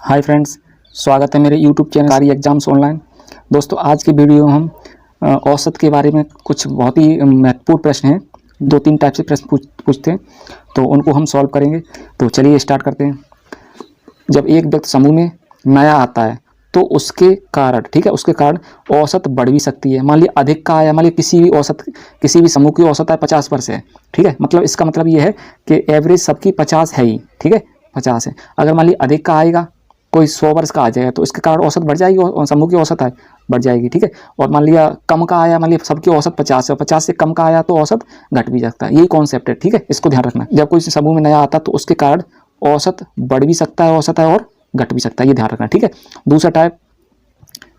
Hi friends, स्वागत है मेरे यूट्यूब चैनल कारी एग्जाम्स ऑनलाइन। दोस्तों, आज की वीडियो में हम औसत के बारे में कुछ बहुत ही महत्वपूर्ण प्रश्न हैं। 2-3 टाइप से प्रश्न पूछते हैं, तो उनको हम सॉल्व करेंगे। तो चलिए स्टार्ट करते हैं। जब एक व्यक्ति समूह में नया आता है तो उसके कारण, ठीक है, उसके कारण औसत बढ़ भी सकती है। मान लिया अधिक का आया, मान लिया किसी भी समूह की औसत है 50% है, ठीक है। मतलब इसका मतलब ये है कि एवरेज सबकी 50 है ही, ठीक है, 50 है। अगर मान लिया अधिक का आएगा, कोई 100 वर्ष का आ जाएगा, तो इसके कारण औसत बढ़ जाएगी और समूह की औसत है बढ़ जाएगी, ठीक है। और मान लिया कम का आया, मान लिया सबकी औसत 50 है, 50 से कम का आया तो औसत घट भी सकता है। यही कॉन्सेप्ट है, ठीक है, इसको ध्यान रखना। जब कोई समूह में नया आता तो उसके कारण औसत बढ़ भी सकता है, औसत है, और घट भी सकता है, ये ध्यान रखना, ठीक है। दूसरा टाइप,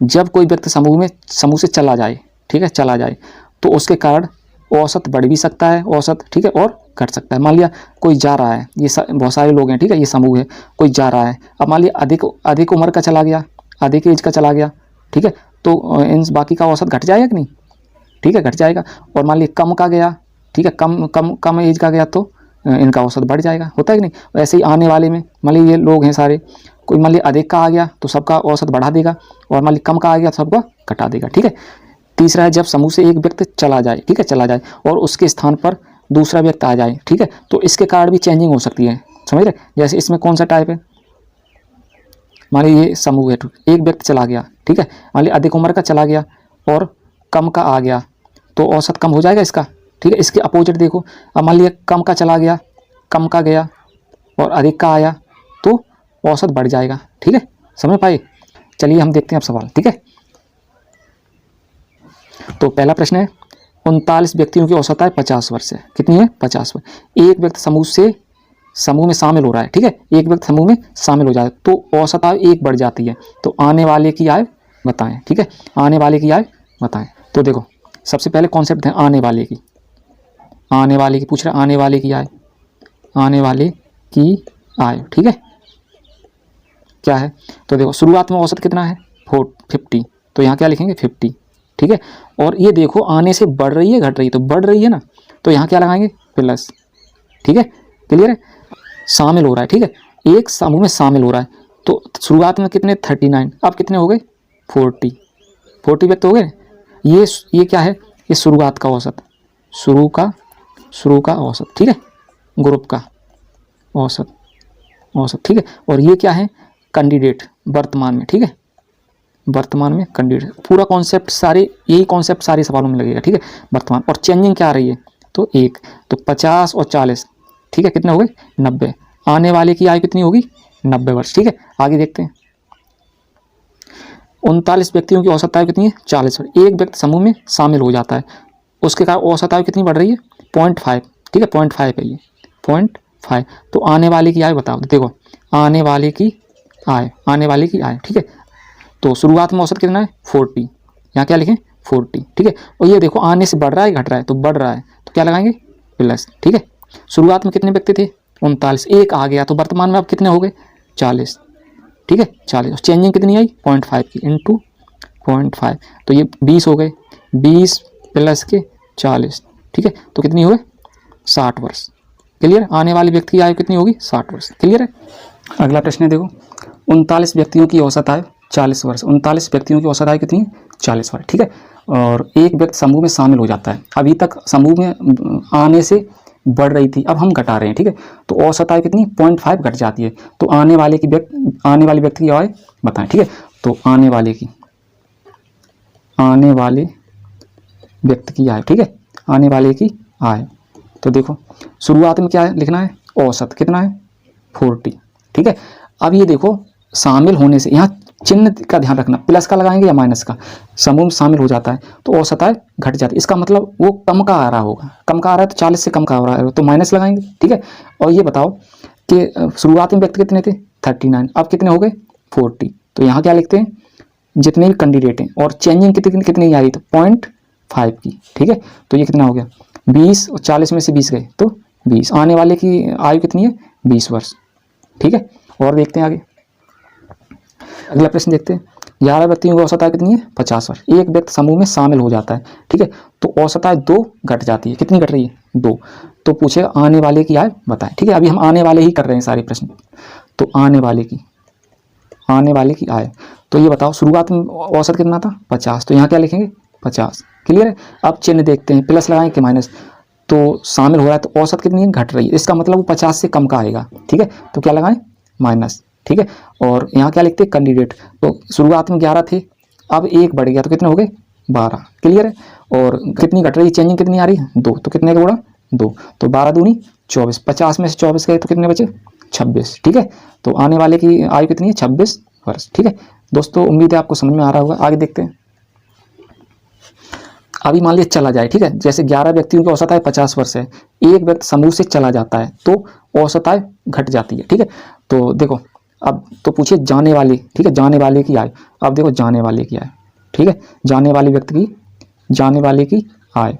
जब कोई व्यक्ति समूह से चला जाए, ठीक है, चला जाए, तो उसके कारण औसत बढ़ भी सकता है, औसत, ठीक है, और घट सकता है। मान लिया कोई जा रहा है, ये बहुत सारे लोग हैं, ठीक है, ये समूह है, कोई जा रहा है। अब मान लिया अधिक उम्र का चला गया, अधिक एज का चला गया, ठीक है, तो इन बाकी का औसत घट जाएगा कि नहीं, ठीक है, घट जाएगा। और मान लिया कम का गया, ठीक है, कम एज का गया, तो इनका औसत बढ़ जाएगा, होता है कि नहीं। ऐसे ही आने वाले में मान लिया ये लोग हैं सारे, कोई मान लिया अधिक का आ गया तो सबका औसत बढ़ा देगा, और मान लिया कम का आ गया तो सबका घटा देगा, ठीक है। तीसरा है, जब समूह से एक व्यक्ति चला जाए, ठीक है, चला जाए, और उसके स्थान पर दूसरा व्यक्ति आ जाए, ठीक है, तो इसके कारण भी चेंजिंग हो सकती है, समझ रहे। जैसे इसमें कौन सा टाइप है, मान लीजिए ये समूह है, एक व्यक्ति चला गया, ठीक है, मान लीजिए अधिक उम्र का चला गया और कम का आ गया, तो औसत कम हो जाएगा इसका, ठीक है। इसके अपोजिट देखो, अब मान लिया कम का चला गया, कम का गया और अधिक का आया, तो औसत बढ़ जाएगा, ठीक है, समझ पाए। चलिए हम देखते हैं अब सवाल, ठीक है। तो पहला प्रश्न है, 39 व्यक्तियों की औसत है 50 वर्ष है। कितनी है? 50 वर्ष। एक व्यक्ति समूह में शामिल हो रहा है, ठीक है, एक व्यक्ति समूह में शामिल हो जाए तो औसत आयु 1 बढ़ जाती है। तो आने वाले की आयु बताएं, ठीक है, आने वाले की आयु बताएं। तो देखो, सबसे पहले कॉन्सेप्ट है आने वाले की पूछ रहा है, आने वाले की आयु, आने वाले की आयु, ठीक है, क्या है। तो देखो, शुरुआत में औसत कितना है? 50, तो यहाँ क्या लिखेंगे? 50, ठीक है। और ये देखो, आने से बढ़ रही है घट रही है, तो बढ़ रही है ना, तो यहाँ क्या लगाएंगे? प्लस, ठीक है, क्लियर है। शामिल हो रहा है, ठीक है, एक समूह में शामिल हो रहा है, तो शुरुआत में कितने? 39, अब कितने हो गए? 40 व्यक्ति हो गए। ये क्या है? ये शुरुआत का औसत, शुरू का औसत, ठीक है, ग्रुप का औसत, ठीक है। और ये क्या है? कैंडिडेट, वर्तमान में, ठीक है, वर्तमान में कैंडिडेट। पूरा कॉन्सेप्ट यही कॉन्सेप्ट सारे सवालों में लगेगा, ठीक है, वर्तमान। और चेंजिंग क्या आ रही है? तो 1, तो 50 और 40, ठीक है, कितने हो गए? 90। आने वाले की आयु कितनी होगी? 90 वर्ष, ठीक है। आगे देखते हैं, 39 व्यक्तियों की औसत आयु कितनी है? 40 वर्ष। एक व्यक्ति समूह में शामिल हो जाता है, उसके कारण औसत आयु कितनी बढ़ रही है? 0.5, ठीक है, 0.5 है ये, 0.5। तो आने वाले की आयु बताओ। देखो, आने वाले की आयु, ठीक है। तो शुरुआत में औसत कितना है? 40, यहाँ क्या लिखें? 40, ठीक है। और ये देखो, आने से बढ़ रहा है घट रहा है, तो बढ़ रहा है, तो क्या लगाएंगे? प्लस, ठीक है। शुरुआत में कितने व्यक्ति थे? 39, एक आ गया, तो वर्तमान में अब कितने हो गए? 40, ठीक है, 40। चेंजिंग कितनी आई? 0.5 की, इंटू 0.5, तो ये 20 हो गए, 20 प्लस के 40, ठीक है, तो कितनी हो गए? 60 वर्ष, क्लियर। आने वाले व्यक्ति की आयु कितनी होगी? 60 वर्ष, क्लियर है। अगला प्रश्न है, देखो, 39 व्यक्तियों की औसत आयु 40 वर्ष। 39 व्यक्तियों की औसत आयु कितनी है? 40 वर्ष, ठीक है। और एक व्यक्ति समूह में शामिल हो जाता है, अभी तक समूह में आने से बढ़ रही थी, अब हम घटा रहे हैं, ठीक है, तो औसत आयु कितनी? 0.5 घट जाती है। तो आने वाले व्यक्ति की आयु बताएं, ठीक है। तो आने वाले व्यक्ति की आयु, ठीक है, आने वाले की आयु। तो देखो, शुरुआत में क्या है लिखना है? औसत कितना है? 40, ठीक है। अब ये देखो, शामिल होने से, यहाँ चिन्ह का ध्यान रखना, प्लस का लगाएंगे या माइनस का। समूह में शामिल हो जाता है तो औसत आयु घट जाती है, इसका मतलब वो कम का आ रहा होगा, कम का आ रहा है तो 40 से कम का आ रहा है, तो माइनस लगाएंगे, ठीक है। और ये बताओ कि शुरुआत में व्यक्ति कितने थे? 39, अब कितने हो गए? 40, तो यहाँ क्या लिखते हैं? जितने भी कैंडिडेट हैं, और चेंजिंग कितनी आई? तो 0.5 की, ठीक है। तो ये कितना हो गया? 20, और 40 में से 20 गए तो 20। आने वाले की आयु कितनी है? 20 वर्ष, ठीक है। और देखते हैं आगे, अगला प्रश्न देखते हैं, 11 व्यक्तियों की औसत आयु कितनी है? 50 वर्ष। एक व्यक्ति समूह में शामिल हो जाता है, ठीक है, तो औसत आयु 2 घट जाती है। कितनी घट रही है? 2। तो पूछेगा आने वाले की आयु बताएं, ठीक है। अभी हम आने वाले ही कर रहे हैं सारे प्रश्न। तो आने वाले की आने वाले की आय। तो ये बताओ शुरुआत में औसत कितना था 50, तो यहाँ क्या लिखेंगे 50। क्लियर है। अब चिन्ह देखते हैं, प्लस लगाएं कि माइनस, तो शामिल हो रहा है तो औसत कितनी है घट रही है, इसका मतलब वो 50 से कम का आएगा। ठीक है, तो क्या लगाएं माइनस। ठीक है, और यहाँ क्या लिखते हैं कैंडिडेट, तो शुरुआत में 11 थे, अब एक बढ़ गया तो कितने हो गए 12। क्लियर है। और कितनी घट रही है, चेंजिंग कितनी आ रही है 2, तो कितने का गुणा 2, तो 12 दूनी 24, 50 में से 24 गए तो कितने बचे 26। ठीक है, तो आने वाले की आयु कितनी है 26 वर्ष। ठीक है दोस्तों, उम्मीद है आपको समझ में आ रहा होगा। आगे देखते हैं। अभी मान लीजिए चला जाए, ठीक है, जैसे 11 व्यक्तियों की औसत आय 50 वर्ष है, एक व्यक्ति समूह से चला जाता है तो औसत आय घट जाती है। ठीक है, तो देखो अब तो पूछिए जाने वाली, ठीक है, जाने वाले की आय। अब देखो जाने वाले की आय, ठीक है, जाने वाले व्यक्ति की, जाने वाले की आय।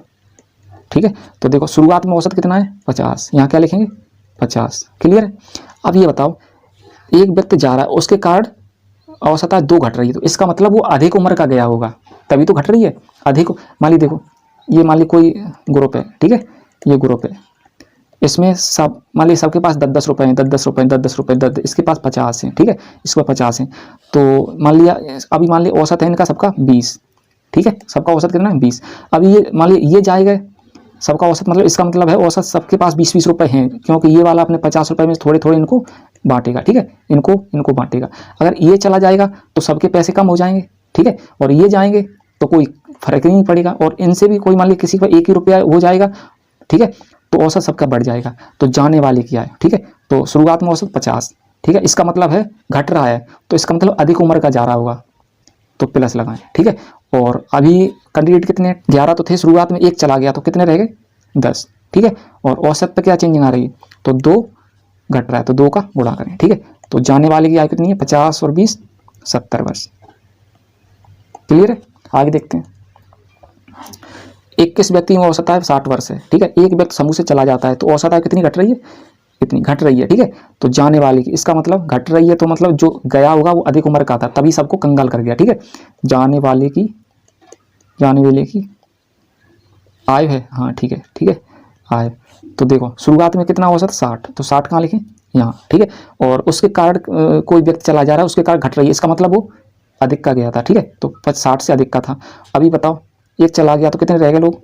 ठीक है, तो देखो शुरुआत में औसत कितना है 50, यहाँ क्या लिखेंगे 50। क्लियर है। अब ये बताओ एक व्यक्ति जा रहा है, उसके कारण औसत आय 2 घट रही है, तो इसका मतलब वो अधिक उम्र का गया होगा तभी तो घट रही है। अधिक मान ली, देखो ये मान ली कोई ग्रुप है, ठीक है, ये ग्रुप है, इसमें सब मान ली सबके पास 10-10 रुपये हैं, 10-10 रुपये, 10-10 रुपये, 10, इसके पास 50 हैं। ठीक है, इसके पास 50 हैं, तो मान लिया अभी मान लिया औसत है इनका सबका 20। ठीक है, सबका औसत कितना है 20। अभी ये मान लिया ये जाएगा सबका औसत, मतलब इसका मतलब है औसत सबके पास 20-20 रुपये हैं, क्योंकि ये वाला अपने 50 रुपये में थोड़े थोड़े इनको बांटेगा। ठीक है, इनको बांटेगा। अगर ये चला जाएगा तो सबके पैसे कम हो जाएंगे। ठीक है, और ये जाएंगे तो कोई फर्क ही नहीं पड़ेगा, और इनसे भी कोई मान लीजिए किसी का 1 ही रुपया हो जाएगा। ठीक है, तो औसत सबका बढ़ जाएगा। तो जाने वाले की आय, ठीक है, तो शुरुआत में औसत 50, ठीक है, इसका मतलब है घट रहा है, तो इसका मतलब अधिक उम्र का जा रहा होगा, तो प्लस लगाएं। ठीक है, और अभी कैंडिडेट कितने 11 तो थे, शुरुआत में 1 चला गया तो कितने रह गए 10। ठीक है, और औसत पे क्या चेंजिंग आ रही है, तो 2 घट रहा है, तो 2 का गुणा करें। ठीक है, तो जाने वाले की आयु कितनी है 50 और 20 70 वर्ष। क्लियर है। आगे देखते हैं। 21 व्यक्ति में औसत आयु 60 वर्ष है। ठीक है, एक व्यक्ति समूह से चला जाता है तो औसत आयु कितनी घट रही है, इतनी घट रही है। ठीक है, तो जाने वाले की, इसका मतलब घट रही है तो मतलब जो गया होगा वो अधिक उम्र का था, तभी सबको कंगाल कर गया। ठीक है, जाने वाले की आयु है, हाँ ठीक है, ठीक है आयु। तो देखो शुरुआत में कितना औसत 60, तो 60 कहाँ लिखें यहाँ। ठीक है, और उसके कारण कोई व्यक्ति चला जा रहा है, उसके कारण घट रही है, इसका मतलब वो अधिक का गया था। ठीक है, तो 60 से अधिक का था। अभी बताओ एक चला गया तो कितने रह गए लोग,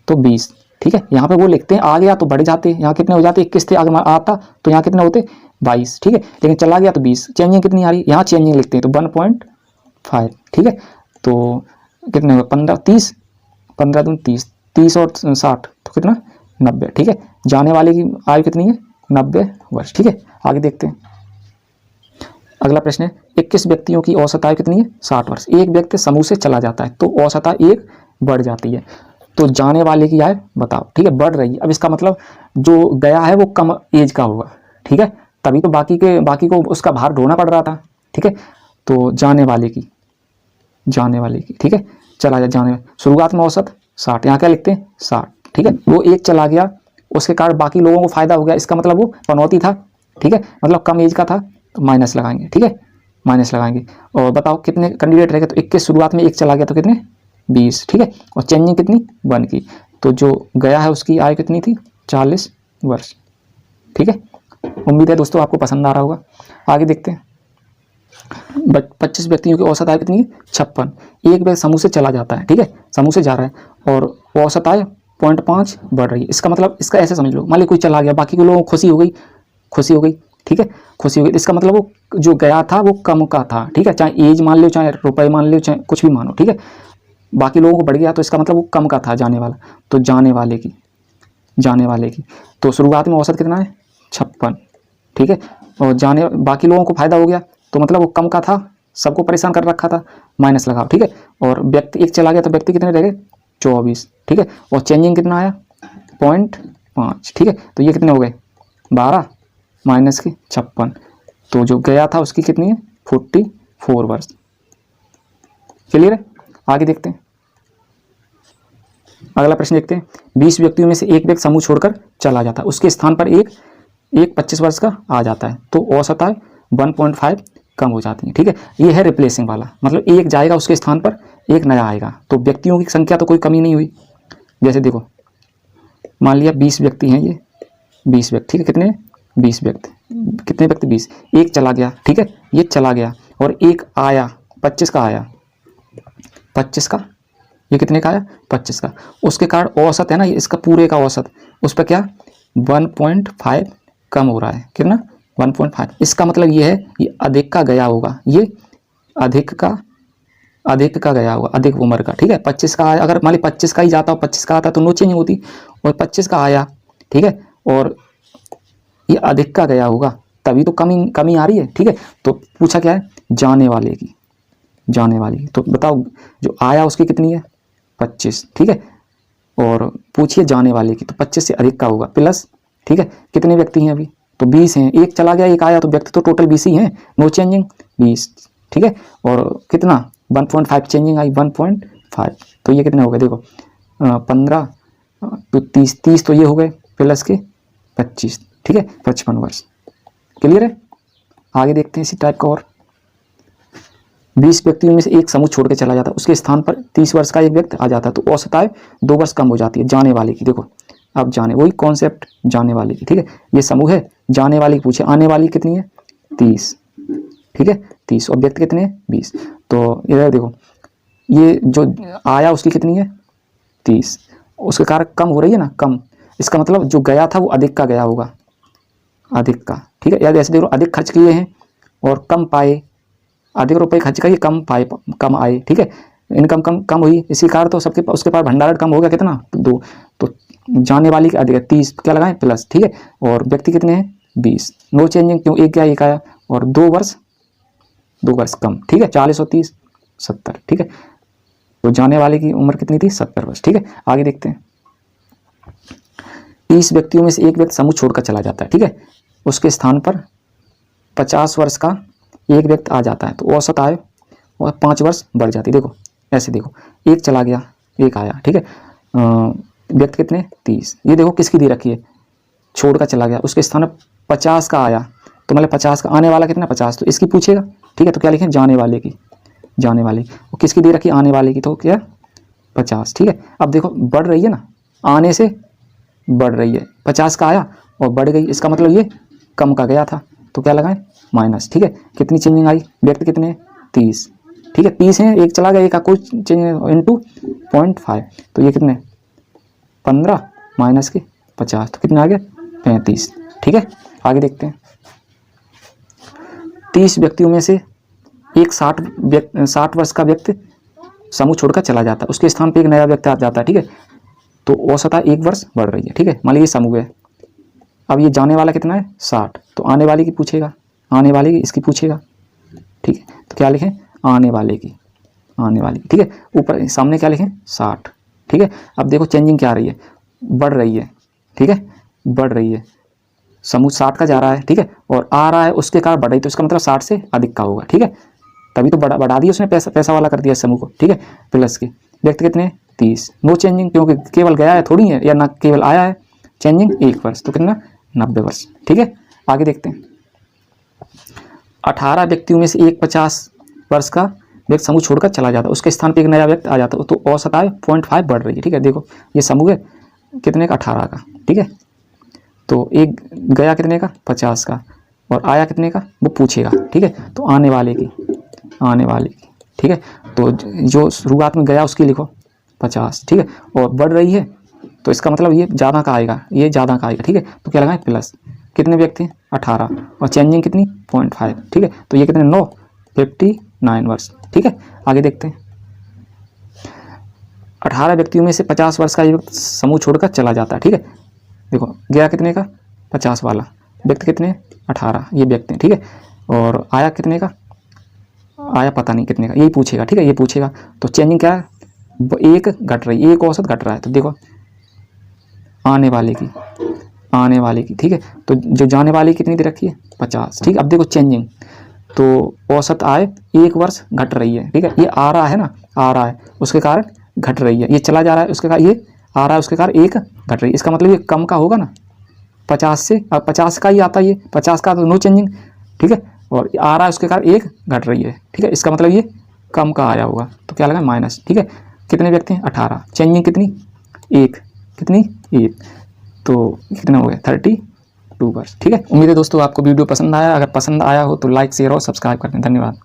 तो 20। ठीक है, यहाँ पे वो लिखते हैं आ गया तो बढ़ जाते, यहाँ कितने हो जाते 21 थे, आगे आता तो यहाँ कितने होते 22। ठीक है, लेकिन चला गया तो 20। चेंजिंग कितनी आ रही है, यहाँ चेंजिंग लिखते हैं तो 1.5। ठीक है, तो कितने हुए 15 30, 15 दूनी 30, 30 और 60 तो कितना 90। ठीक है, जाने वाले की आयु कितनी है 90 वर्ष। ठीक है, आगे देखते हैं। अगला प्रश्न है 21 व्यक्तियों की औसत आयु कितनी है 60 वर्ष। एक व्यक्ति समूह से चला जाता है तो औसत आयु 1 बढ़ जाती है, तो जाने वाले की आयु बताओ। ठीक है, बढ़ रही है, अब इसका मतलब जो गया है वो कम एज का होगा। ठीक है, तभी तो बाकी को उसका भार ढोना पड़ रहा था। ठीक है, तो जाने वाले की, ठीक है, चला जाने शुरुआत में औसत 60, यहाँ क्या लिखते हैं 60। ठीक है, वो 1 चला गया, उसके कारण बाकी लोगों को फायदा हो गया, इसका मतलब वो पनौती था। ठीक है, मतलब कम एज का था, तो माइनस लगाएंगे। ठीक है, माइनस लगाएंगे। और बताओ कितने कैंडिडेट रह गए, तो 21 शुरुआत में 1 चला गया तो कितने 20। ठीक है, और चेंजिंग कितनी 1 की, तो जो गया है उसकी आयु कितनी थी 40 वर्ष। ठीक है, उम्मीद है दोस्तों आपको पसंद आ रहा होगा। आगे देखते हैं। 25 व्यक्तियों की औसत आयु कितनी है 56। एक व्यक्ति समूह से चला जाता है, ठीक है, समूह से जा रहा है और औसत आयु 0.5 बढ़ रही है। इसका मतलब इसका ऐसे समझ लो, मान ली कोई चला गया, बाकी के लोगों को खुशी हो गई। ठीक है, खुशी हो गई, इसका मतलब वो जो गया था वो कम का था। ठीक है, चाहे एज मान लो, चाहे रुपए मान लो, चाहे कुछ भी मानो। ठीक है, बाकी लोगों को बढ़ गया तो इसका मतलब वो कम का था जाने वाला, तो जाने वाले की तो शुरुआत में औसत कितना है 56। ठीक है, और बाकी लोगों को फायदा हो गया तो मतलब वो कम का था, सबको परेशान कर रखा था, माइनस लगाओ। ठीक है, और व्यक्ति 1 चला गया तो व्यक्ति कितने रह गए 24। ठीक है, और चेंजिंग कितना आया 0.5। ठीक है, तो ये कितने हो गए 12 माइनस के 56, तो जो गया था उसकी कितनी है 44 वर्ष। क्लियर है। आगे देखते हैं। अगला प्रश्न देखते हैं। 20 व्यक्तियों में से एक व्यक्ति समूह छोड़कर चला जाता है, उसके स्थान पर एक 25 वर्ष का आ जाता है, तो औसत आयु 1.5 कम हो जाती है। ठीक है, ये है रिप्लेसिंग वाला, मतलब एक जाएगा उसके स्थान पर एक नया आएगा, तो व्यक्तियों की संख्या तो कोई कमी नहीं हुई। जैसे देखो मान लिया 20 व्यक्ति हैं, ये 20 व्यक्ति, ठीक है, कितने 20 व्यक्ति, कितने व्यक्ति 20, एक चला गया, ठीक है, ये चला गया और एक आया 25 का आया, 25 का, ये कितने का आया 25 का, उसके कारण औसत है ना, इसका पूरे का औसत, उस पर क्या 1.5 कम हो रहा है, कितना 1.5। इसका मतलब ये है ये अधिक का गया होगा, ये अधिक का गया होगा, अधिक उम्र का, ठीक है। 25 का आया, अगर मान ली 25 का ही जाता हो, 25 का आता तो नो चेंजिंग होती, और 25 का आया, ठीक है, और ये अधिक का गया होगा, तभी तो कमी आ रही है, ठीक है। तो पूछा क्या है, जाने वाले की, तो बताओ जो आया उसकी कितनी है 25, ठीक है, और पूछिए जाने वाले की, तो 25 से अधिक का होगा प्लस, ठीक है, कितने व्यक्ति हैं अभी, तो 20 हैं, एक चला गया एक आया, तो व्यक्ति तो टोटल 20 ही हैं, नो चेंजिंग 20, ठीक है, और कितना 1.5 चेंजिंग आई 1.5, तो ये कितने हो गए देखो 15 तो 30 तो ये हो गए प्लस के 25, ठीक है, 55 वर्ष। क्लियर है। आगे देखते हैं इसी टाइप का और 20 व्यक्तियों में से एक समूह छोड़ के चला जाता है, उसके स्थान पर 30 वर्ष का एक व्यक्ति आ जाता है, तो औसत आयु 2 वर्ष कम हो जाती है जाने वाले की। देखो अब जाने, वही कॉन्सेप्ट जाने वाले की, ठीक है, ये समूह है, जाने वाली पूछे, आने वाली कितनी है 30, ठीक है 30, और व्यक्ति कितने हैं 20, तो इधर देखो ये जो आया उसकी कितनी है 30, उसके कारण कम हो रही है ना, कम, इसका मतलब जो गया था वो अधिक का गया होगा, अधिक का, ठीक है, या जैसे देखो अधिक खर्च किए हैं और कम पाए, अधिक रुपए खर्च किए कम पाए, कम आए, ठीक है, इनकम कम हुई, इसी कारण तो सबके उसके पास भंडारण कम हो गया, कितना 2, तो जाने वाली अधिक है 30, क्या लगाएं प्लस, ठीक है, और व्यक्ति कितने हैं 20, नो चेंजिंग, क्यों एक गया एक आया, और 2 वर्ष कम, ठीक है, 40 और 30 70, ठीक है, तो जाने वाले की उम्र कितनी थी 70 वर्ष, ठीक है। आगे देखते हैं 30 व्यक्तियों में से एक व्यक्ति समूह छोड़कर चला जाता है, ठीक है, उसके स्थान पर 50 वर्ष का एक व्यक्ति आ जाता है, तो औसत आयु और 5 वर्ष बढ़ जाती है। देखो ऐसे देखो, एक चला गया एक आया, ठीक है, व्यक्ति कितने 30, ये देखो किसकी दे रखी है, छोड़कर चला गया, उसके स्थान पर 50 का आया, तो मतलब 50 का, आने वाला कितना 50, तो इसकी पूछेगा, ठीक है, तो क्या लिखें जाने वाले की, वो किसकी दे रखी आने वाले की, तो क्या 50, ठीक है। अब देखो बढ़ रही है ना, आने से बढ़ रही है, 50 का आया और बढ़ गई, इसका मतलब ये कम का गया था, तो क्या लगाएं माइनस, ठीक है, कितनी चेंजिंग आई, व्यक्ति कितने 30, ठीक है, 30 है, एक चला गया एक का कोई चेंजिंग इनटू 0.5, तो ये कितने 15 माइनस के 50, तो कितना आ गया 35, ठीक है। आगे देखते हैं 30 व्यक्तियों में से एक 60 वर्ष का व्यक्ति समूह छोड़कर चला जाता है, उसके स्थान पर एक नया व्यक्ति आ जाता है, ठीक है, तो औसत 1 वर्ष बढ़ रही है, ठीक है, मान लीजिए समूह है, अब ये जाने वाला कितना है 60, तो आने वाले की पूछेगा, आने वाले की इसकी पूछेगा, ठीक है, तो क्या लिखें आने वाले की, ठीक है, ऊपर सामने क्या लिखें 60, ठीक है। अब देखो चेंजिंग क्या आ रही है, बढ़ रही है, ठीक है, बढ़ रही है, समूह 60 का जा रहा है, ठीक है, और आ रहा है उसके कारण बढ़ रही, तो इसका मतलब 60 से अधिक का होगा, ठीक है, तभी तो बढ़ा दिया उसने, पैसा वाला कर दिया समूह को, ठीक है, प्लस के व्यक्ति कितने 30, नो चेंजिंग, क्योंकि केवल गया है थोड़ी है, या ना केवल आया है, चेंजिंग 1 वर्ष, तो कितना 90 वर्ष, ठीक है। आगे देखते हैं 18 व्यक्तियों में से एक 50 वर्ष का व्यक्ति समूह छोड़कर चला जाता है, उसके स्थान पर एक नया व्यक्ति आ जाता है, तो औसत आयु 0.5 बढ़ रही है, ठीक है। देखो ये समूह है कितने का 18 का, ठीक है, तो एक गया कितने का 50 का और आया कितने का वो पूछेगा, ठीक है, तो आने वाले की, ठीक है, तो जो शुरुआत में गया उसकी लिखो 50, ठीक है, और बढ़ रही है तो इसका मतलब ये ज़्यादा का आएगा, ठीक है, तो क्या लगाएं प्लस, कितने व्यक्ति हैं 18 और चेंजिंग कितनी 0.5, ठीक है, तो ये कितने 59 वर्ष, ठीक है। आगे देखते हैं 18 व्यक्तियों में से 50 वर्ष का ये व्यक्ति समूह छोड़कर चला जाता है, ठीक है, देखो गया कितने का 50 वाला, व्यक्ति कितने 18 ये व्यक्ति हैं, ठीक है, और आया कितने का, आया पता नहीं कितने का, यही पूछेगा, ठीक है, ये पूछेगा, तो चेंजिंग क्या है एक घट रही है, एक औसत घट रहा है, तो देखो आने वाले की, ठीक है, तो जो जाने वाली कितनी दे रखी है 50, ठीक है। अब देखो चेंजिंग, तो औसत आय 1 वर्ष घट रही है, ठीक है, ये आ रहा है ना, आ रहा है उसके कारण घट रही है, ये चला जा रहा है उसके कारण ये आ रहा है उसके कारण 1 घट रही है, इसका मतलब ये कम का होगा ना 50 से, अब 50 का ही आता है ये 50 का, तो नो चेंजिंग, ठीक है, और आ रहा है उसके कारण 1 घट रही है, ठीक है, इसका मतलब ये कम का आया होगा, तो क्या लगा माइनस, ठीक है। कितने व्यक्ति हैं 18, चेंजिंग कितनी 1, कितनी 1, तो कितना हो गया अक्टूबर। ठीक है, उम्मीद है दोस्तों आपको वीडियो पसंद आया। अगर पसंद आया हो तो लाइक, शेयर और सब्सक्राइब कर दें। धन्यवाद।